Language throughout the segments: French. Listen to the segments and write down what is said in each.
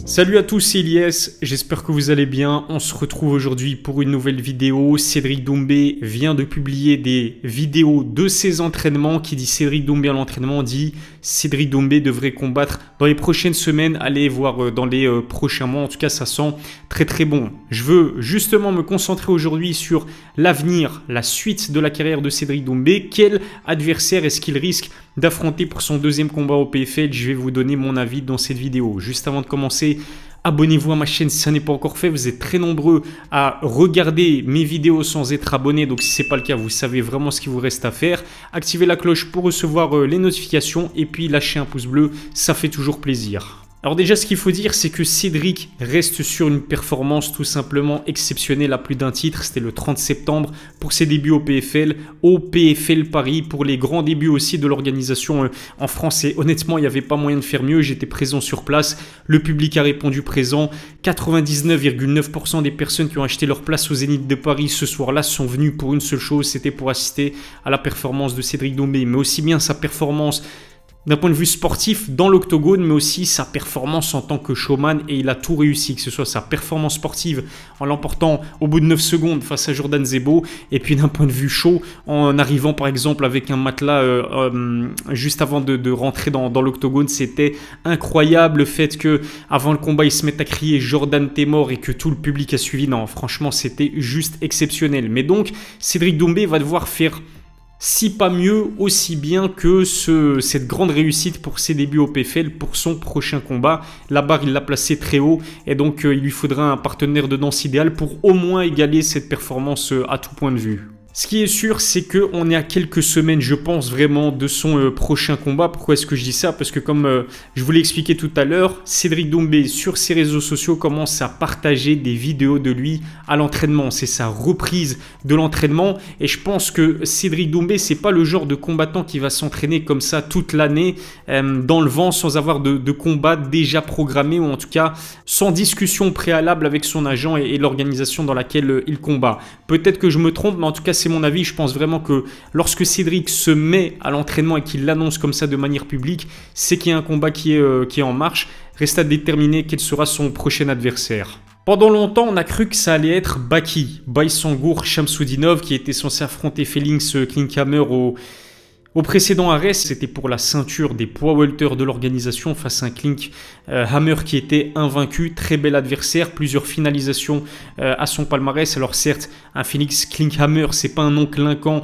Salut à tous, c'est Elias, j'espère que vous allez bien. On se retrouve aujourd'hui pour une nouvelle vidéo. Cédric Doumbé vient de publier des vidéos de ses entraînements. Qui dit Cédric Doumbé à l'entraînement dit Cédric Doumbé devrait combattre dans les prochaines semaines, allez voir dans les prochains mois. En tout cas, ça sent très bon. Je veux justement me concentrer aujourd'hui sur l'avenir, la suite de la carrière de Cédric Doumbé. Quel adversaire est-ce qu'il risque d'affronter pour son deuxième combat au PFL? Je vais vous donner mon avis dans cette vidéo. Juste avant de commencer, abonnez-vous à ma chaîne si ça n'est pas encore fait. Vous êtes très nombreux à regarder mes vidéos sans être abonnés. Donc si ce n'est pas le cas, vous savez vraiment ce qu'il vous reste à faire. Activez la cloche pour recevoir les notifications et puis lâchez un pouce bleu, ça fait toujours plaisir. Alors déjà, ce qu'il faut dire, c'est que Cédric reste sur une performance tout simplement exceptionnelle à plus d'un titre. C'était le 30 septembre pour ses débuts au PFL Paris, pour les grands débuts aussi de l'organisation en France. Et honnêtement, il n'y avait pas moyen de faire mieux. J'étais présent sur place, le public a répondu présent. 99,9% des personnes qui ont acheté leur place au Zénith de Paris ce soir-là sont venues pour une seule chose, c'était pour assister à la performance de Cédric Doumbé. Mais aussi bien sa performance d'un point de vue sportif dans l'octogone, mais aussi sa performance en tant que showman, et il a tout réussi, que ce soit sa performance sportive en l'emportant au bout de 9 secondes face à Jordan Zebo, et puis d'un point de vue show, en arrivant par exemple avec un matelas juste avant de rentrer dans l'octogone. C'était incroyable le fait que avant le combat, ils se mettent à crier Jordan t'es mort et que tout le public a suivi. Non, franchement, c'était juste exceptionnel. Mais donc, Cédric Doumbé va devoir faire si pas mieux, aussi bien que cette grande réussite pour ses débuts au PFL pour son prochain combat. La barre, il l'a placée très haut et donc il lui faudra un partenaire de danse idéal pour au moins égaler cette performance à tout point de vue. Ce qui est sûr, c'est qu'on est à quelques semaines, je pense vraiment, de son prochain combat. Pourquoi est-ce que je dis ça? Parce que comme je vous l'ai expliqué tout à l'heure, Cédric Doumbé sur ses réseaux sociaux commence à partager des vidéos de lui à l'entraînement. C'est sa reprise de l'entraînement et je pense que Cédric Doumbé, c'est pas le genre de combattant qui va s'entraîner comme ça toute l'année dans le vent sans avoir de combat déjà programmé, ou en tout cas sans discussion préalable avec son agent et l'organisation dans laquelle il combat. Peut-être que je me trompe, mais en tout cas c'est mon avis. Je pense vraiment que lorsque Cédric se met à l'entraînement et qu'il l'annonce comme ça de manière publique, c'est qu'il y a un combat qui est en marche. Reste à déterminer quel sera son prochain adversaire. Pendant longtemps, on a cru que ça allait être Baki, Baysangour Shamsudinov, qui était censé affronter Félix Klinkhammer au précédent arrêt. C'était pour la ceinture des poids welter de l'organisation face à un Klinkhammer qui était invaincu. Très bel adversaire, plusieurs finalisations à son palmarès. Alors certes, un Félix Klinkhammer, c'est pas un nom clinquant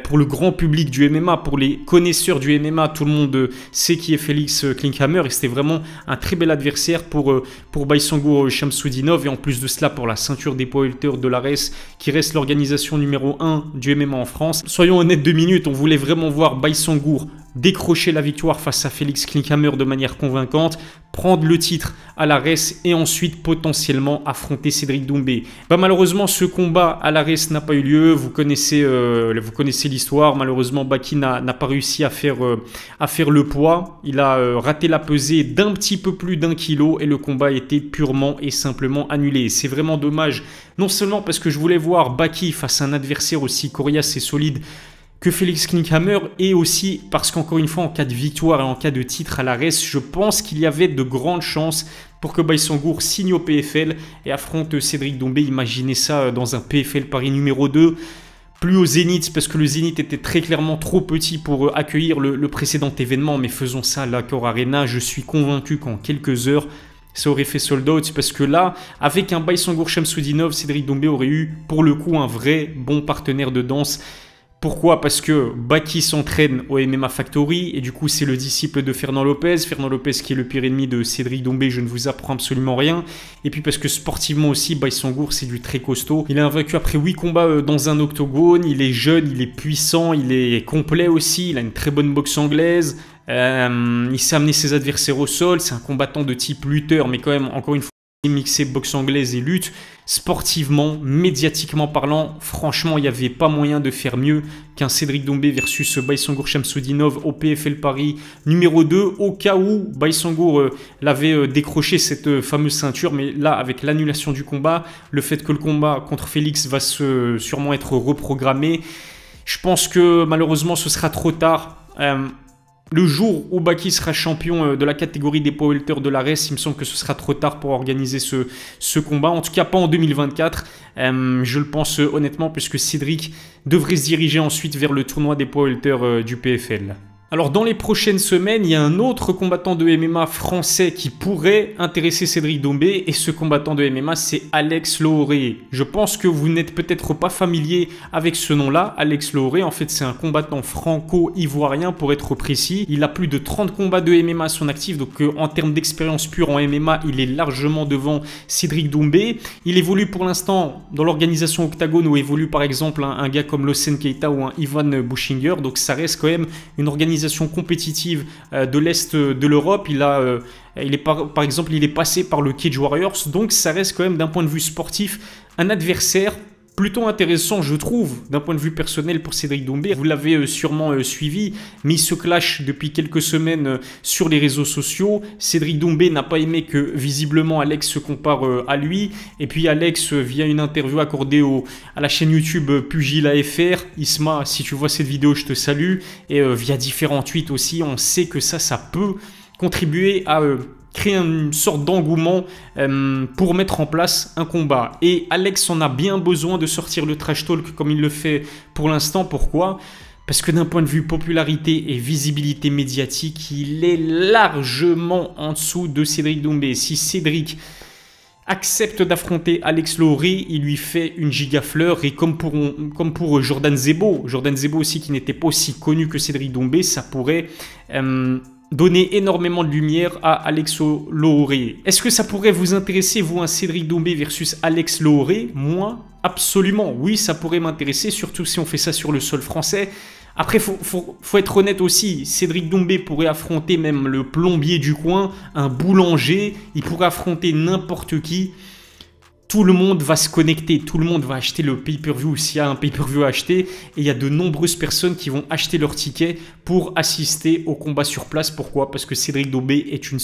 pour le grand public du MMA, pour les connaisseurs du MMA, tout le monde sait qui est Félix Klinkhammer, et c'était vraiment un très bel adversaire pour Baysangour Shamsudinov, et en plus de cela pour la ceinture des poids welter de l'ARES, qui reste l'organisation numéro 1 du MMA en France. Soyons honnêtes 2 minutes, on voulait vraiment voir Baysangour décrocher la victoire face à Félix Klinkhammer de manière convaincante, prendre le titre à l'ARES et ensuite potentiellement affronter Cédric Doumbé. Malheureusement, ce combat à l'ARES n'a pas eu lieu. Vous connaissez l'histoire. Malheureusement, Baki n'a pas réussi à faire le poids. Il a raté la pesée d'un petit peu plus d'1 kilo et le combat a été purement et simplement annulé. C'est vraiment dommage, non seulement parce que je voulais voir Baki face à un adversaire aussi coriace et solide que Félix Klinkhammer, et aussi parce qu'encore une fois, en cas de victoire et en cas de titre à l'ARES, je pense qu'il y avait de grandes chances pour que Baysangour signe au PFL et affronte Cédric Doumbé. Imaginez ça dans un PFL Paris numéro 2, plus au Zénith, parce que le Zénith était très clairement trop petit pour accueillir le précédent événement, mais faisons ça à l'Accor Arena. Je suis convaincu qu'en quelques heures, ça aurait fait sold out, parce que là, avec un Baysangour Shamsudinov, Cédric Doumbé aurait eu pour le coup un vrai bon partenaire de danse. Pourquoi? Parce que Baki s'entraîne au MMA Factory et du coup c'est le disciple de Fernand Lopez. Fernand Lopez qui est le pire ennemi de Cédric Doumbé, je ne vous apprends absolument rien. Et puis parce que sportivement aussi, Baysangour c'est du très costaud. Il est invaincu après 8 combats dans un octogone, il est jeune, il est puissant, il est complet aussi, il a une très bonne boxe anglaise. Il sait amener ses adversaires au sol, c'est un combattant de type lutteur, mais quand même encore une fois mixé boxe anglaise et lutte. Sportivement, médiatiquement parlant, franchement, il n'y avait pas moyen de faire mieux qu'un Cédric Doumbé versus Baysangour Shamsudinov au PFL Paris numéro 2, au cas où Baysangour l'avait décroché cette fameuse ceinture. Mais là, avec l'annulation du combat, le fait que le combat contre Félix va sûrement être reprogrammé, je pense que malheureusement, ce sera trop tard. Le jour où Baki sera champion de la catégorie des poids welter de l'ARES, il me semble que ce sera trop tard pour organiser ce combat. En tout cas, pas en 2024. Je le pense honnêtement, puisque Cédric devrait se diriger ensuite vers le tournoi des poids welter du PFL. Alors dans les prochaines semaines, il y a un autre combattant de MMA français qui pourrait intéresser Cédric Doumbé, et ce combattant de MMA, c'est Alex Lahoré. Je pense que vous n'êtes peut-être pas familier avec ce nom-là, Alex Lahoré. En fait, c'est un combattant franco-ivoirien pour être précis. Il a plus de 30 combats de MMA à son actif, donc en termes d'expérience pure en MMA, il est largement devant Cédric Doumbé. Il évolue pour l'instant dans l'organisation Octagone, où évolue par exemple un gars comme Losen Keita ou un Ivan Bushinger, donc ça reste quand même une organisation compétitive de l'Est de l'Europe. Par exemple, il est passé par le Cage Warriors, donc ça reste quand même d'un point de vue sportif un adversaire plutôt intéressant, je trouve, d'un point de vue personnel pour Cédric Doumbé. Vous l'avez sûrement suivi, mais il se clash depuis quelques semaines sur les réseaux sociaux. Cédric Doumbé n'a pas aimé que visiblement Alex se compare à lui. Et puis Alex, via une interview accordée à la chaîne YouTube Pugila FR, Isma, si tu vois cette vidéo, je te salue. Et via différents tweets aussi, on sait que ça peut contribuer à créer une sorte d'engouement pour mettre en place un combat. Et Alex en a bien besoin de sortir le trash talk comme il le fait pour l'instant. Pourquoi ? Parce que d'un point de vue popularité et visibilité médiatique, il est largement en dessous de Cédric Doumbé. Si Cédric accepte d'affronter Alex Lahoré, il lui fait une gigafleur. Et comme pour Jordan Zebo aussi, qui n'était pas aussi connu que Cédric Doumbé, ça pourrait donner énormément de lumière à Alex Lahoré. Est-ce que ça pourrait vous intéresser, vous, un Cédric Doumbé versus Alex Lahoré? Moi, absolument. Oui, ça pourrait m'intéresser, surtout si on fait ça sur le sol français. Après, faut être honnête aussi. Cédric Doumbé pourrait affronter même le plombier du coin, un boulanger. Il pourrait affronter n'importe qui. Tout le monde va se connecter, tout le monde va acheter le pay-per-view s'il y a un pay-per-view à acheter. Et il y a de nombreuses personnes qui vont acheter leur ticket pour assister au combat sur place. Pourquoi? Parce que Cédric Doumbé est une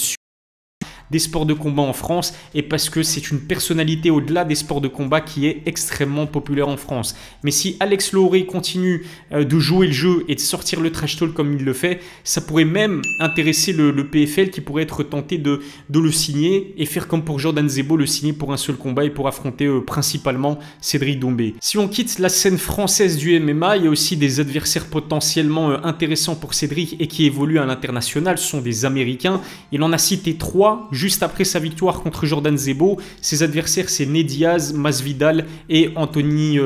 des sports de combat en France, et parce que c'est une personnalité au-delà des sports de combat qui est extrêmement populaire en France. Mais si Alex Lahoré continue de jouer le jeu et de sortir le trash talk comme il le fait, ça pourrait même intéresser le PFL, qui pourrait être tenté de le signer et faire comme pour Jordan Zebo, le signer pour un seul combat et pour affronter principalement Cédric Doumbé. Si on quitte la scène française du MMA, il y a aussi des adversaires potentiellement intéressants pour Cédric et qui évoluent à l'international. Ce sont des Américains. Il en a cité 3 juste après sa victoire contre Jordan Zebo. Ses adversaires, c'est Nate Diaz, Masvidal et Anthony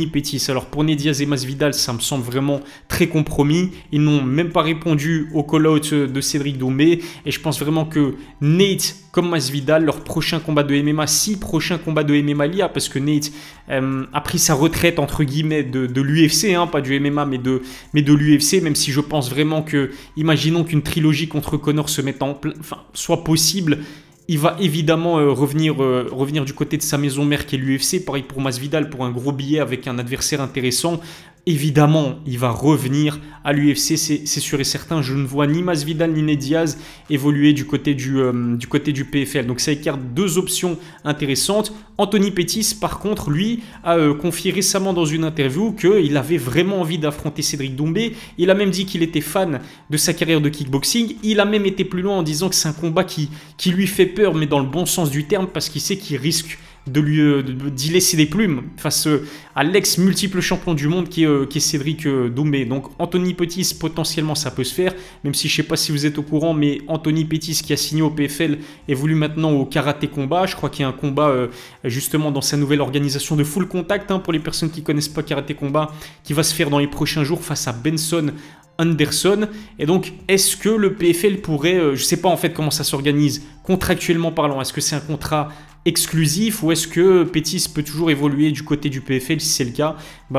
Pettis. Alors pour Nate Diaz et Masvidal, ça me semble vraiment très compromis. Ils n'ont même pas répondu au call-out de Cédric Doumbé, et je pense vraiment que Nate comme Masvidal, leur prochain combat de MMA, si prochain combat de MMA il y a, parce que Nate a pris sa retraite entre guillemets de l'UFC, hein, pas du MMA mais de l'UFC, même si je pense vraiment que, imaginons qu'une trilogie contre Conor se mette soit possible, il va évidemment revenir du côté de sa maison mère qui est l'UFC. Pareil pour Masvidal, pour un gros billet avec un adversaire intéressant. Évidemment, il va revenir à l'UFC, c'est sûr et certain. Je ne vois ni Masvidal ni Nate Diaz évoluer du côté du PFL. Donc ça écarte deux options intéressantes. Anthony Pettis, par contre, lui, a confié récemment dans une interview qu'il avait vraiment envie d'affronter Cédric Doumbé. Il a même dit qu'il était fan de sa carrière de kickboxing. Il a même été plus loin en disant que c'est un combat qui lui fait peur, mais dans le bon sens du terme, parce qu'il sait qu'il risque d'y laisser des plumes face à l'ex-multiple champion du monde qui est Cédric Doumbé. Donc Anthony Pettis, potentiellement ça peut se faire, même si je ne sais pas si vous êtes au courant, mais Anthony Pettis, qui a signé au PFL, évolue maintenant au Karaté Combat. Je crois qu'il y a un combat justement dans sa nouvelle organisation de Full Contact, hein, pour les personnes qui ne connaissent pas Karaté Combat, qui va se faire dans les prochains jours face à Benson Anderson. Et donc, est-ce que le PFL pourrait, je ne sais pas en fait comment ça s'organise contractuellement parlant, est-ce que c'est un contrat exclusif ou est-ce que Pettis peut toujours évoluer du côté du PFL? Si c'est le cas,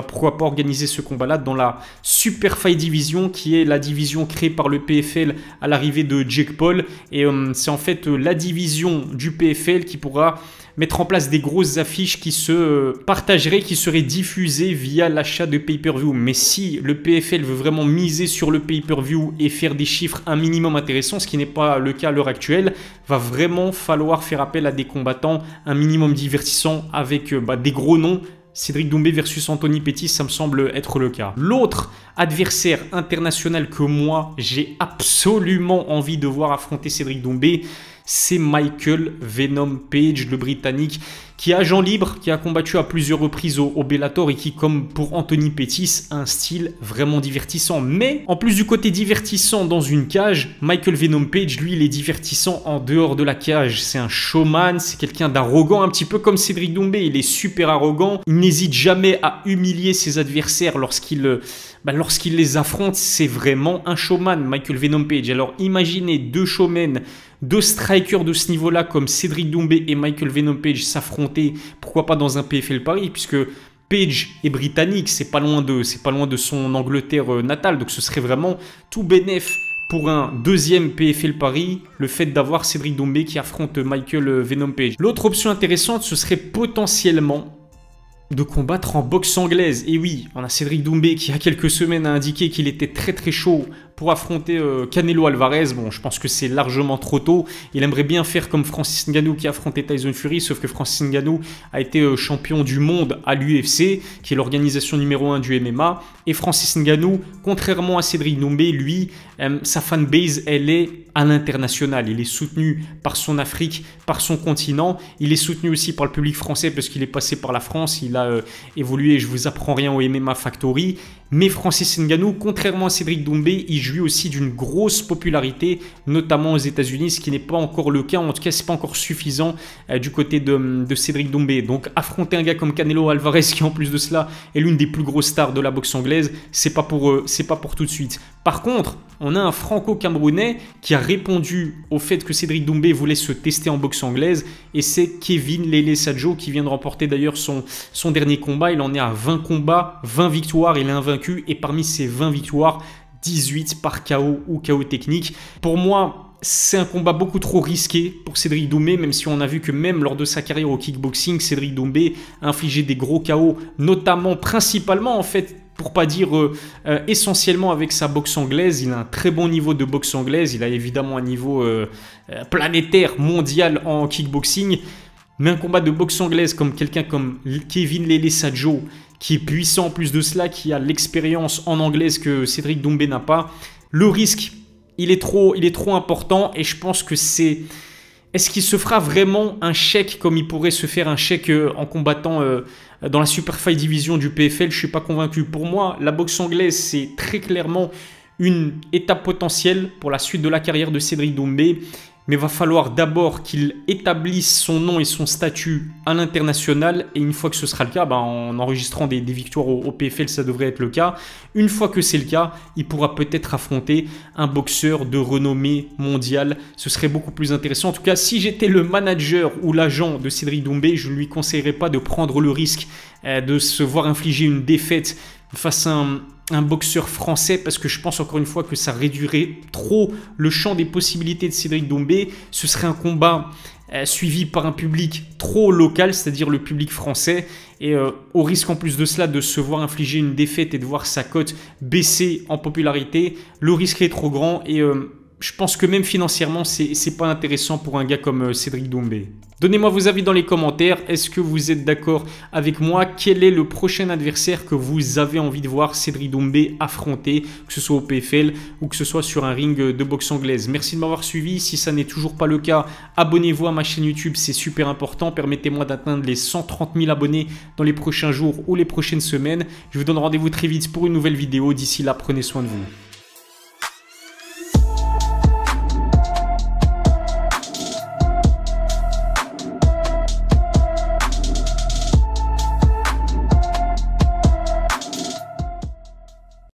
pourquoi pas organiser ce combat-là dans la Super Fight Division, qui est la division créée par le PFL à l'arrivée de Jake Paul. Et c'est en fait la division du PFL qui pourra mettre en place des grosses affiches qui se partageraient, qui seraient diffusées via l'achat de pay-per-view. Mais si le PFL veut vraiment miser sur le pay-per-view et faire des chiffres un minimum intéressants, ce qui n'est pas le cas à l'heure actuelle, va vraiment falloir faire appel à des combattants un minimum divertissants avec des gros noms. Cédric Doumbé versus Anthony Pettis, ça me semble être le cas. L'autre adversaire international que moi, j'ai absolument envie de voir affronter Cédric Doumbé, c'est Michael Venom Page, le Britannique, qui est agent libre, qui a combattu à plusieurs reprises au Bellator et qui, comme pour Anthony Pettis, a un style vraiment divertissant. Mais en plus du côté divertissant dans une cage, Michael Venom Page, lui, il est divertissant en dehors de la cage. C'est un showman, c'est quelqu'un d'arrogant, un petit peu comme Cédric Doumbé. Il est super arrogant, il n'hésite jamais à humilier ses adversaires lorsqu'il les affronte. C'est vraiment un showman, Michael Venom Page. Alors imaginez deux showmen, deux strikers de ce niveau-là comme Cédric Doumbé et Michael Venom Page s'affronter, pourquoi pas dans un PFL Paris, puisque Page est britannique, c'est pas loin de son Angleterre natale, donc ce serait vraiment tout bénef pour un deuxième PFL Paris, le fait d'avoir Cédric Doumbé qui affronte Michael Venom Page. L'autre option intéressante, ce serait potentiellement de combattre en boxe anglaise. Et oui, on a Cédric Doumbé qui, il y a quelques semaines, a indiqué qu'il était très chaud pour affronter Canelo Alvarez. Bon, je pense que c'est largement trop tôt. Il aimerait bien faire comme Francis Ngannou qui a affronté Tyson Fury, sauf que Francis Ngannou a été champion du monde à l'UFC, qui est l'organisation numéro 1 du MMA. Et Francis Ngannou, contrairement à Cédric Doumbé, lui, sa fanbase, elle est à l'international. Il est soutenu par son Afrique, par son continent. Il est soutenu aussi par le public français parce qu'il est passé par la France. Il a évolué, je vous apprends rien, au MMA Factory. Mais Francis Ngannou, contrairement à Cédric Doumbé, il jouit aussi d'une grosse popularité, notamment aux États-Unis, ce qui n'est pas encore le cas. En tout cas, c'est pas encore suffisant du côté de Cédric Doumbé. Donc, affronter un gars comme Canelo Alvarez, qui en plus de cela est l'une des plus grosses stars de la boxe anglaise, c'est pas pour tout de suite. Par contre, on a un Franco-Camerounais qui a répondu au fait que Cédric Doumbé voulait se tester en boxe anglaise, et c'est Kevin Lele Sadjo qui vient de remporter d'ailleurs son dernier combat. Il en est à 20 combats, 20 victoires, il est invaincu, et parmi ces 20 victoires, 18 par KO ou KO technique. Pour moi, c'est un combat beaucoup trop risqué pour Cédric Doumbé, même si on a vu que même lors de sa carrière au kickboxing, Cédric Doumbé a infligé des gros KO, notamment, principalement en fait, pour pas dire essentiellement avec sa boxe anglaise. Il a un très bon niveau de boxe anglaise, il a évidemment un niveau planétaire, mondial en kickboxing, mais un combat de boxe anglaise comme quelqu'un comme Kevin Lele Sadjo, qui est puissant en plus de cela, qui a l'expérience en anglaise que Cédric Doumbé n'a pas, le risque, il est trop important, et je pense que c'est... Est-ce qu'il se fera vraiment un chèque comme il pourrait se faire un chèque en combattant dans la Super Fight Division du PFL? Je ne suis pas convaincu. Pour moi, la boxe anglaise, c'est très clairement une étape potentielle pour la suite de la carrière de Cédric Doumbé. Mais il va falloir d'abord qu'il établisse son nom et son statut à l'international. Et une fois que ce sera le cas, en enregistrant des victoires au PFL, ça devrait être le cas. Une fois que c'est le cas, il pourra peut-être affronter un boxeur de renommée mondiale. Ce serait beaucoup plus intéressant. En tout cas, si j'étais le manager ou l'agent de Cédric Doumbé, je ne lui conseillerais pas de prendre le risque de se voir infliger une défaite face à un boxeur français, parce que je pense encore une fois que ça réduirait trop le champ des possibilités de Cédric Doumbé. Ce serait un combat suivi par un public trop local, c'est-à-dire le public français, et au risque en plus de cela de se voir infliger une défaite et de voir sa cote baisser en popularité, le risque est trop grand, et je pense que même financièrement, c'est pas intéressant pour un gars comme Cédric Doumbé. Donnez-moi vos avis dans les commentaires. Est-ce que vous êtes d'accord avec moi? Quel est le prochain adversaire que vous avez envie de voir Cédric Doumbé affronter, que ce soit au PFL ou que ce soit sur un ring de boxe anglaise? Merci de m'avoir suivi. Si ça n'est toujours pas le cas, abonnez-vous à ma chaîne YouTube, c'est super important. Permettez-moi d'atteindre les 130 000 abonnés dans les prochains jours ou les prochaines semaines. Je vous donne rendez-vous très vite pour une nouvelle vidéo. D'ici là, prenez soin de vous.